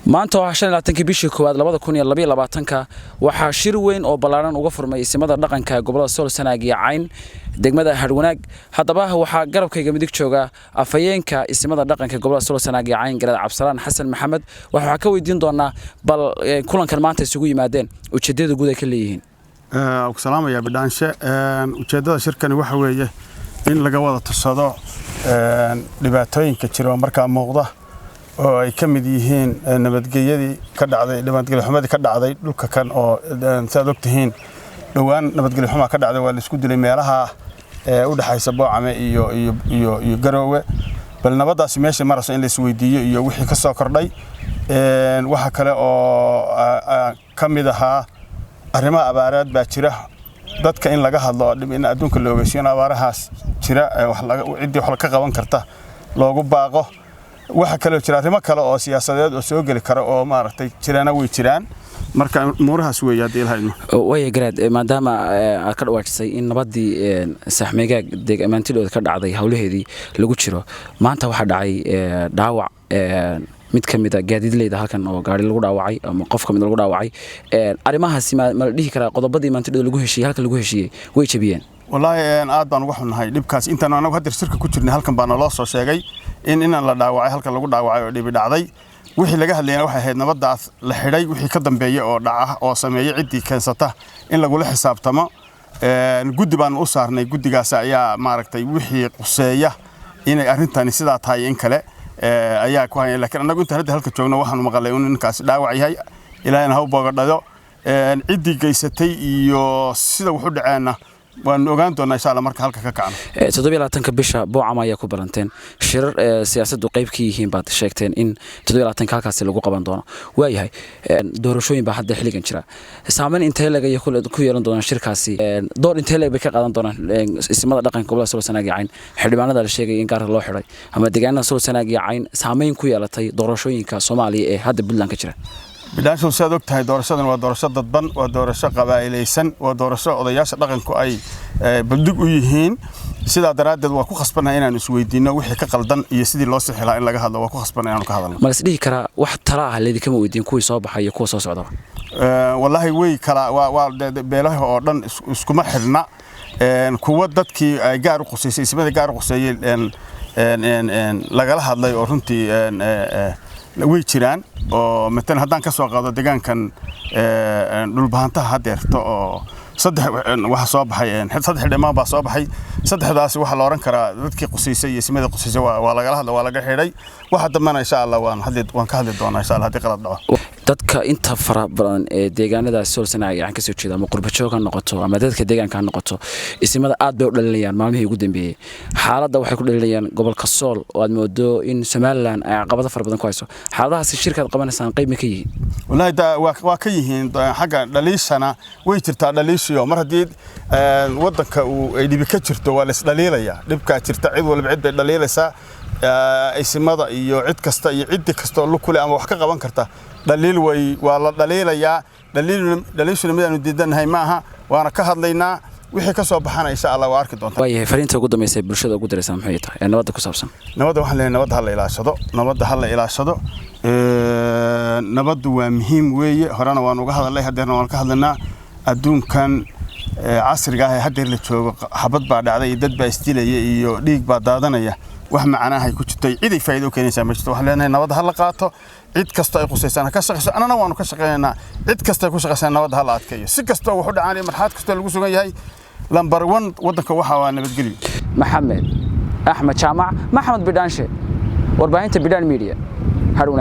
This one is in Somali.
maanta waa 25 bishii koowaad 2022 waxaa shir weyn oo balaaran uga furmay isimada dhaqanka gobolada Sool Sanaag iyo Cayn degmada Harwanaag hadaba waxaa garabkayga midig jooga afayeenka isimada dhaqanka gobolada Sool Sanaag iyo Cayn Garad Cabsalaan Xasan Maxamed waxa ka weydiin doonaa bal kulankan maanta isugu yimaadeen ujeedada guud ay ka leeyihiin salaam ya bidaanshe ujeedada shirkani waxa weeye in laga wada tusado dhibaatooyinka jira marka muuqda oo ay ka mid yihiin nabadgelyadii ka dhacday nabadgelyo xumadii ka dhacday dhulka kan oo saad ogtihiin dhawaan nabadgelyo xuma ka dhacday waa la isku dilay meelaha u dhaxaysa Boocame iyo Garoowe bal nabadaas meesha marayso in la isweydiiyo iyo wixii ka soo kordhay waxa kale oo ka mid aha arrimaha abaaraad baa jira dadka in laga hadlo in adduunka loo ogeysiyo abaarahaas jira cidii wax ka qaban karta loogu baaqo waxa kale jira arrimo kale oo siyaasadeed oo soo gali kara oo maaragtay jirana way jiraan marka muurahaas weeyad ilaahay way Garad maadaama aad ka dhawaajisay in nabadii saxmeega deegaamantidooda ka dhacday hawlaheedii lagu jiro maanta waxa dhacay dhaawac mid kamid ah gaadiidleyda halkan oo gaari lagu dhaawacay ama qof kamid lagu dhaawacay arimahaasi ma la dhihi karaa qodobadii maantidooda lagu heshiiyay halka lagu heshiiyay way jabiyeen wallahi aad baan uga xunahay dhibkaas inta anagu hadda shirka ku jirnay halkan baan loo soo sheegay in la dhaawacay halka lagu dhaawacay oo dhibi dhacday wixii laga hadlayna waxay ahayd nabadaas la xidhay wixii ka dambeeyay oo dhaca oo sameeyay cidii keensata in lagu la xisaabtamo guddi baan u saarnay guddigaas ayaa maaragtay wixii quseeya inay arintani sidaa tahay in kale ayaa ku hayay laakiin anagu inta hadda halka joogno waxaan maqalay in ninkaas dhaawac yahay ilaahayna ha u boogadhayo cidii geysatay iyo sida wuxuu dhaceena waan ogaan doonaa insha Allah marka halka ka kacno 27 bisha Boocama ayaa ku balanteen shirar siyaasaddu qayb ka yihiin baad sheegteen in 27 halkaas lagu qaban doono waayahay doorashooyin baa hadda xiligan jira saameyn intee laga ku yeelan doona shirkaasi door intee laga ka qaadan doona isimada dhaqanka gobolada Sool Sanaag iyo Cayn xildhibaanada la sheegay in gaar loo xiray ama deegaanada Sool Sanaag iyo Cayn saameyn ku yeelatay doorashooyinka Soomaaliya ee hadda Puntland ka jira bilaashu saad ogtahay doorashadan waa doorasho dadban waa doorasho qabaa'ilaysan waa doorasho odayaasha dhaqanku ay baldig u yihiin sida daraadeed waa ku khasbanahay inaan isweydiino wixii ka qaldan iyo sidii loo sixi lahaa in laga hadlo waa ku khasbanahay inaan ka hadalno ma isdhihi kara wax tala ah leedii kama weydiin kuwii soo baxay iyo kuwa soo socda wallahi way kala waa beelaha oo dhan iskuma xirna kuwa dadkii ay gaar u quseysay ismada gaar u quseeyay lagala hadlay oo runtii way jiraan oo metan haddaan ka soo qaado deegaankan dhulbahantaha hadeerto oo saddex waxa soo baxay saddex dhimaan baa soo baxay saddexdaas waxa la oran karaa dadkii quseysay iyo ismada quseysay waa laga hadlay waa laga xidhay waxa dambana insha Allah waan ka hadli doonaa insha Allah hadii qalad dhaco dadka inta fara badan ee deegaanada Sool Sanaag aan ka soo jeedo ama qurba joog noqoto ama dadka deegaanka noqoto isimada aad bay u dhalinayaan maalmihii ugu dambeeyay xaaladda waxay ku dhalinayaan gobolka Sool oo aad moodo in Somaliland ay caqabado fara badan ku hayso xaaladahaas shirkad qabanaysan qayb ma ka yihiin wallahi waa ka yihiin xagga dhaliishana way jirtaa dhaliishiyo mar hadii wadanka uu ay dhibi ka jirto waa la isdhaliilaya dhibka jirta cid walba cid bay dhaliilaysaa isimada iyo cid kasta iyo cid kasta oo kule ama wax ka qaban karta dhaliil way waa la dhaliilayaa dhaliishuna midaan diidanahay maaha waana ka hadlaynaa wixii ka soo baxana insha Allah waa arki doontaa waayahay fariinta ugu dambeysay bulshada ugu diraysan maxay tahay nabadda ku saabsan nabadda waxaan leeyahay nabadda hal la ilaashado nabaddu waa muhiim weeye horena waan uga hadalay hadeerna waan ka hadlaynaa adduunkan casriga ah hadda la joogo xabad baa dhacday dad baa isdilayay iyo dhiig baa daadanaya wax macnaha ku jirtay cid ay faa'iido keenaysa ma jirto waxaan leenahay nabadda hal la qaato cid kasta ay quseysana ka shaqeyso anana waanu ka shaqeynaa cid kasta ku shaqeysan nabadda hal adkeeyo si kasta wuxuu dhacay marxad kasta lagu sugan yahay lambar 1 wadanka waxa waa nabadgelyo Maxamed Axmed Jaamac Maxamed Bidaanshe warbaahinta Bidaan Media Haruna